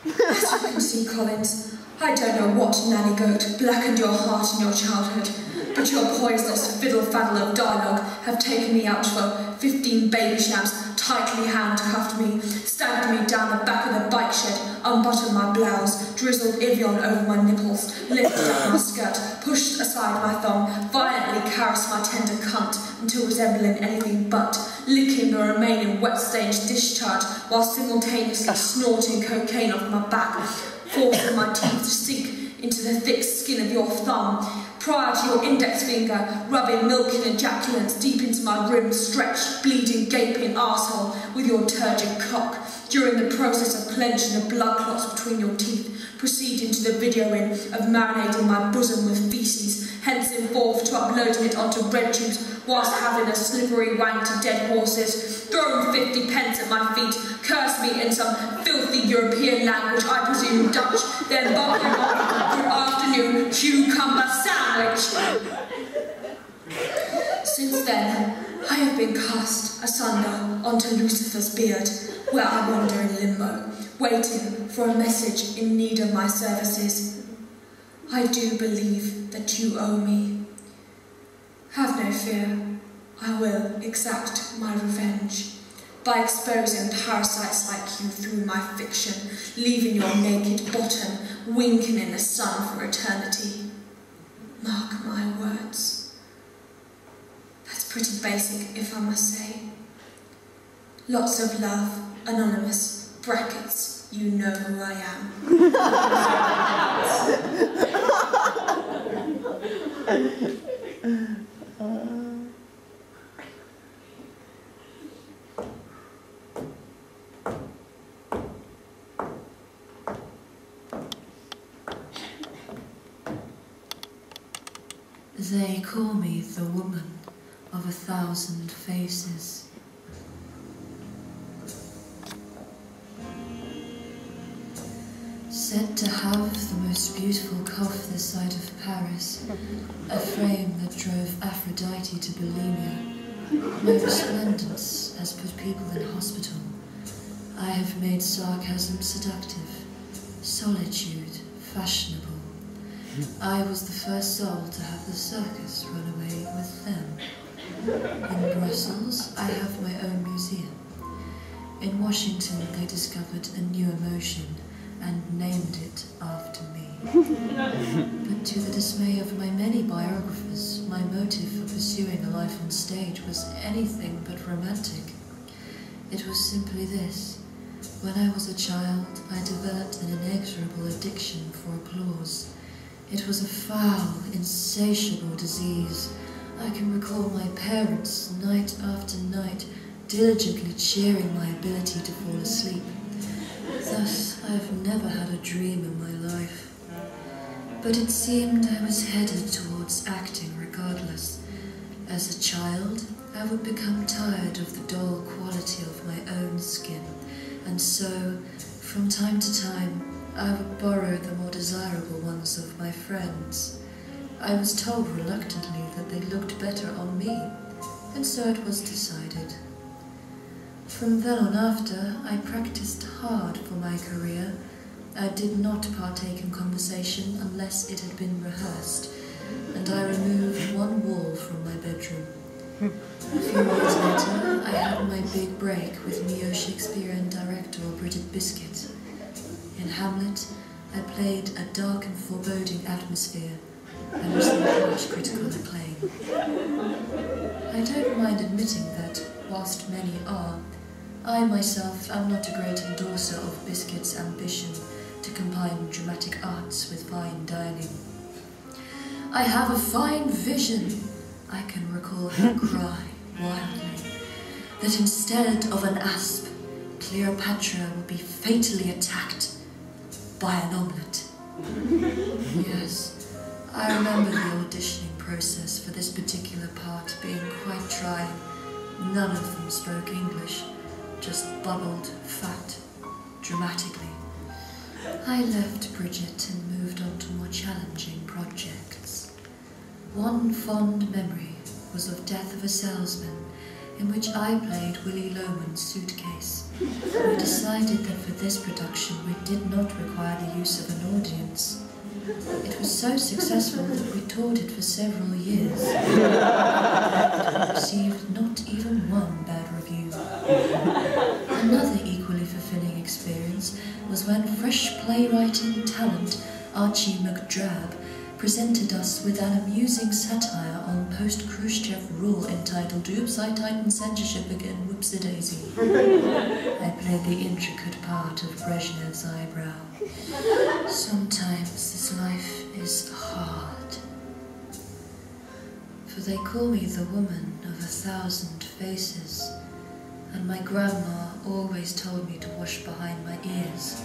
As you can see, Collins, I don't know what nanny goat blackened your heart in your childhood, but your poisonous fiddle-faddle of dialogue have taken me out for 15 baby shams, tightly handcuffed me, staggered me down the back of the bike shed, unbuttoned my blouse, drizzled Evian over my nipples, lifted up my skirt, pushed aside my thong, violently caressed my tender cunt until resembling anything but, licking the remaining wet-stained discharge while simultaneously snorting cocaine off my back, forcing my teeth to sink into the thick skin of your thumb, prior to your index finger rubbing milking ejaculants deep into my rim-stretched, bleeding, gaping arsehole with your turgid cock, during the process of clenching the blood clots between your teeth, proceeding to the videoing of marinating my bosom with feces, hence involved to uploading it onto red tubes whilst having a slippery wank to dead horses, throwing 50 pence at my feet, curse me in some filthy European language, I presume Dutch, then bumping off your afternoon cucumber sandwich. Since then, I have been cast asunder onto Lucifer's beard, where I wander in limbo, waiting for a message in need of my services. I do believe that you owe me. Have no fear, I will exact my revenge by exposing parasites like you through my fiction, leaving your naked bottom winking in the sun for eternity. Mark my words. That's pretty basic, if I must say. Lots of love, Anonymous, brackets, you know who I am. They call me the woman of 1,000 faces. Said to have the most beautiful cough this side of Paris, a frame that drove Aphrodite to bulimia. My resplendence has put people in hospital. I have made sarcasm seductive, solitude fashionable. I was the first soul to have the circus run away with them. In Brussels, I have my own museum. In Washington, they discovered a new emotion and named it after me. But to the dismay of my many biographers, my motive for pursuing a life on stage was anything but romantic. It was simply this. When I was a child, I developed an inexorable addiction for applause. It was a foul, insatiable disease. I can recall my parents, night after night, diligently cheering my ability to fall asleep. Thus, I have never had a dream in my life. But it seemed I was headed towards acting regardless. As a child, I would become tired of the dull quality of my own skin, and so, from time to time, I would borrow the more desirable ones of my friends. I was told reluctantly that they looked better on me, and so it was decided. From then on after, I practiced hard for my career. I did not partake in conversation unless it had been rehearsed, and I removed one wall from my bedroom. A few years later, I had my big break with neo-Shakespearean director Bridget Biscuit. In Hamlet, I played a dark and foreboding atmosphere and received harsh critical acclaim. I don't mind admitting that, whilst many are, I myself am not a great endorser of Biscuit's ambition to combine dramatic arts with fine dining. I have a fine vision, I can recall her cry wildly, that instead of an asp, Cleopatra will be fatally attacked by an omelette. Yes, I remember the auditioning process for this particular part being quite trying. None of them spoke English, just bubbled fat, dramatically. I left Bridget and moved on to more challenging projects. One fond memory was of Death of a Salesman, in which I played Willy Loman's Suitcase. We decided that for this production we did not require the use of an audience. It was so successful that we toured it for several years. It received not even one bad review. Another equally fulfilling experience was when fresh playwriting talent Archie McDrab presented us with an amusing satire on post-Khrushchev rule entitled Oops, I Tightened Censorship Again, Whoopsie-daisy. I played the intricate part of Brezhnev's eyebrow. Sometimes this life is hard. For they call me the woman of 1,000 faces, and my grandma always told me to wash behind my ears.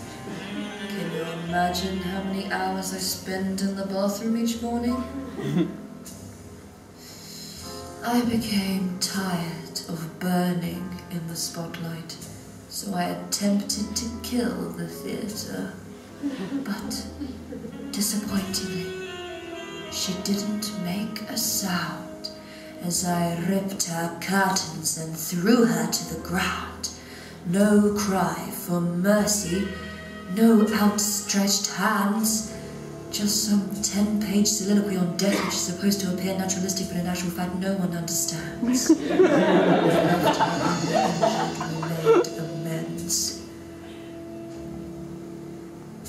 Can you imagine how many hours I spend in the bathroom each morning? I became tired of burning in the spotlight, so I attempted to kill the theatre. But, disappointingly, she didn't make a sound as I ripped her curtains and threw her to the ground. No cry for mercy, no outstretched hands, just some 10-page soliloquy on death which is supposed to appear naturalistic, but in actual fact no one understands. I left her uninjured, made amends.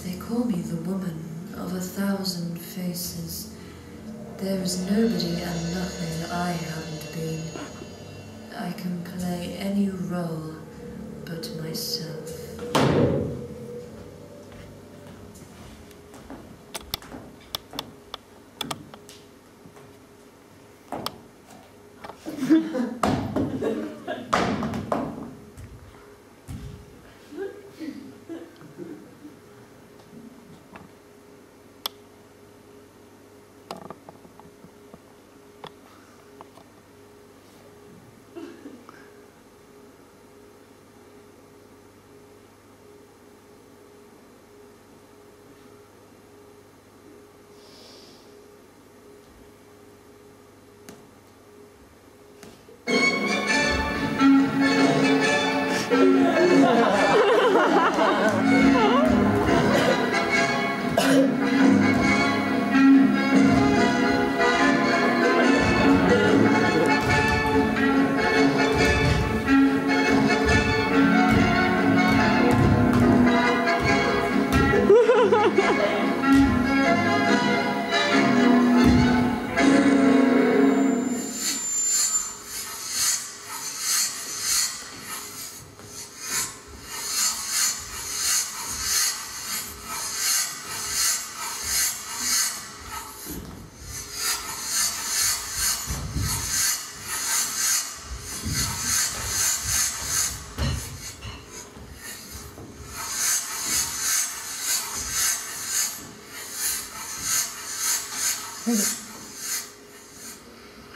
They call me the woman of 1,000 faces. There is nobody and nothing I haven't been. I can play any role but myself.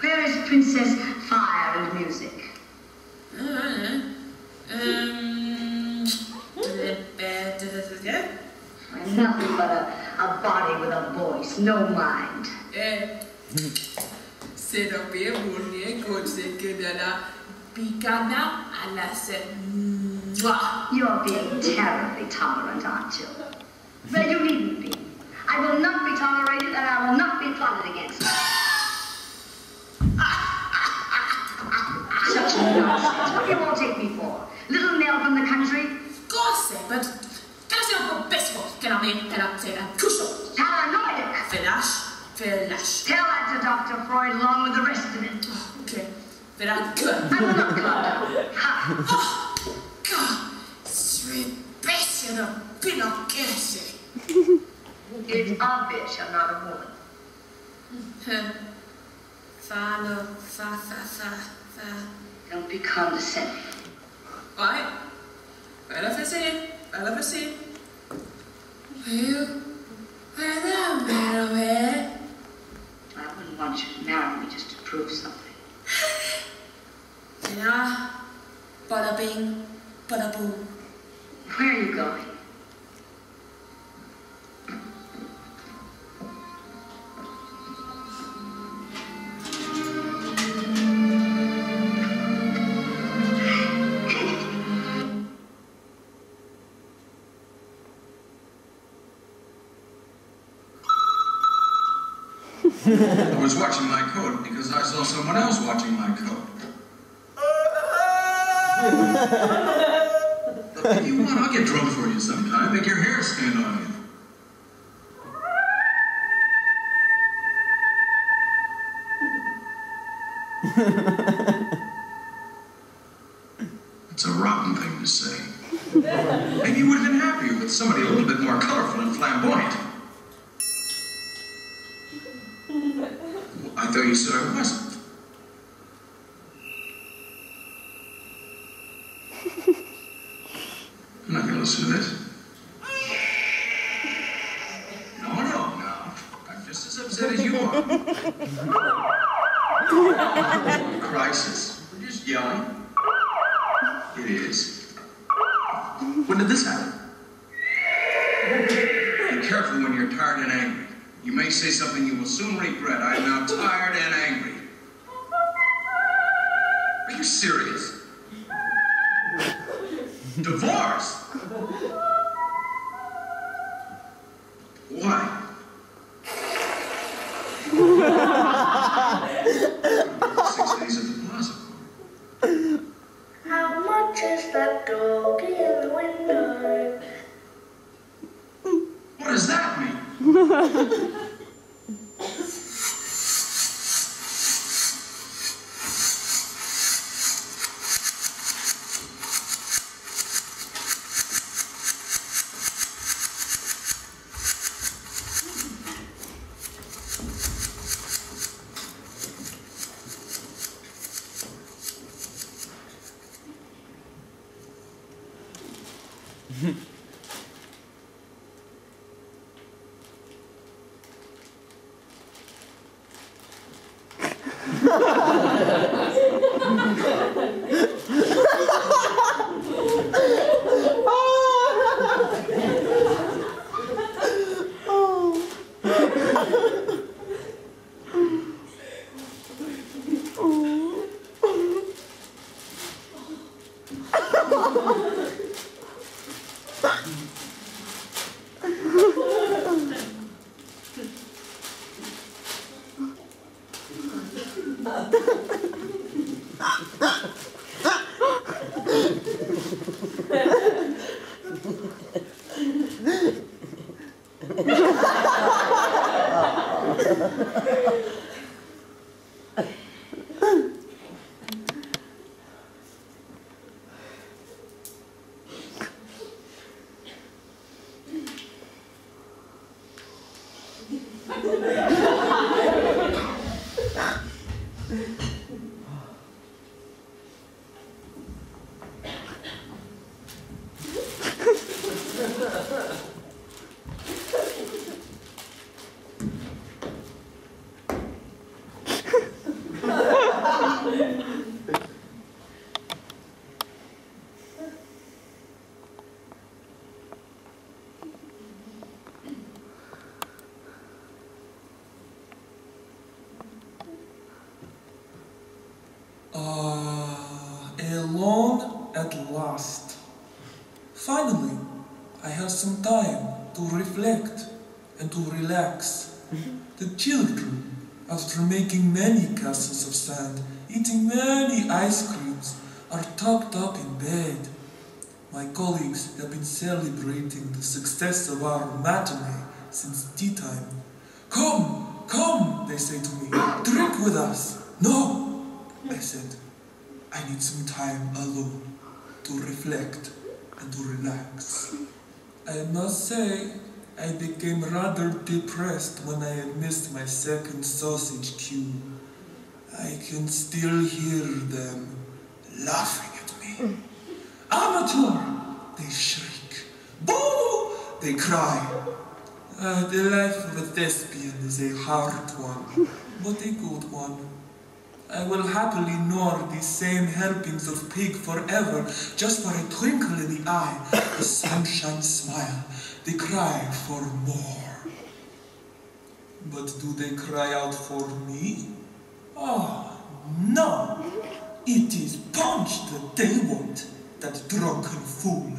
Where is Princess Fire and Music? Nothing but a body with a voice, no mind. C'est un peu bonnet quand c'est que de la picana à la scène. You're being terribly tolerant, aren't you? Well, you needn't be. I will not be tolerated and I will not be plotted against. Such nonsense. What do you all take me for? Little Nell from the country? Cosa, but casi un po' pesco che non è per la cuscio. Paranoid. Felash. Tell that to Dr. Freud along with the rest of it. Oh, okay. Very good. I will not calm down. Ha! Oh, God. Srebessia the Pinocchese. It's obvious you're not a woman. Fa. Don't be condescending. Right? Bella for see. Well, I wouldn't want you to marry me just to prove something. Bada bing, bada boom. Where are you going? I was watching my coat because I saw someone else watching my coat. Look, if you want, I'll get drunk for you sometime. Make your hair stand on you. It's a rotten thing to say. Maybe you would have been happier with somebody a little bit more colorful and flamboyant. I thought you said I wasn't. I'm not going to listen to this. No. I'm just as upset as you are. Crisis. We're just yelling. It is. When did this happen? Be careful when you're tired and angry. You may say something you will soon regret. I am now tired and angry. Are you serious? Divorce? Why? 6 days at the plaza. How much is that dog in the window? What does that mean? Alone at last. Finally, I have some time to reflect and to relax. The children, after making many castles of sand, eating many ice creams, are tucked up in bed. My colleagues have been celebrating the success of our matinee since tea time. Come, come, they say to me, drink with us. No, I said, I need some time alone to reflect and to relax. I must say, I became rather depressed when I had missed my second sausage cue. I can still hear them laughing at me. Amateur! They shriek. Boo! They cry. The life of a thespian is a hard one, but a good one. I will happily gnaw these same helpings of pig forever, just for a twinkle in the eye, a sunshine smile, the cry for more. But do they cry out for me? Oh, no! It is punch that they want, that drunken fool.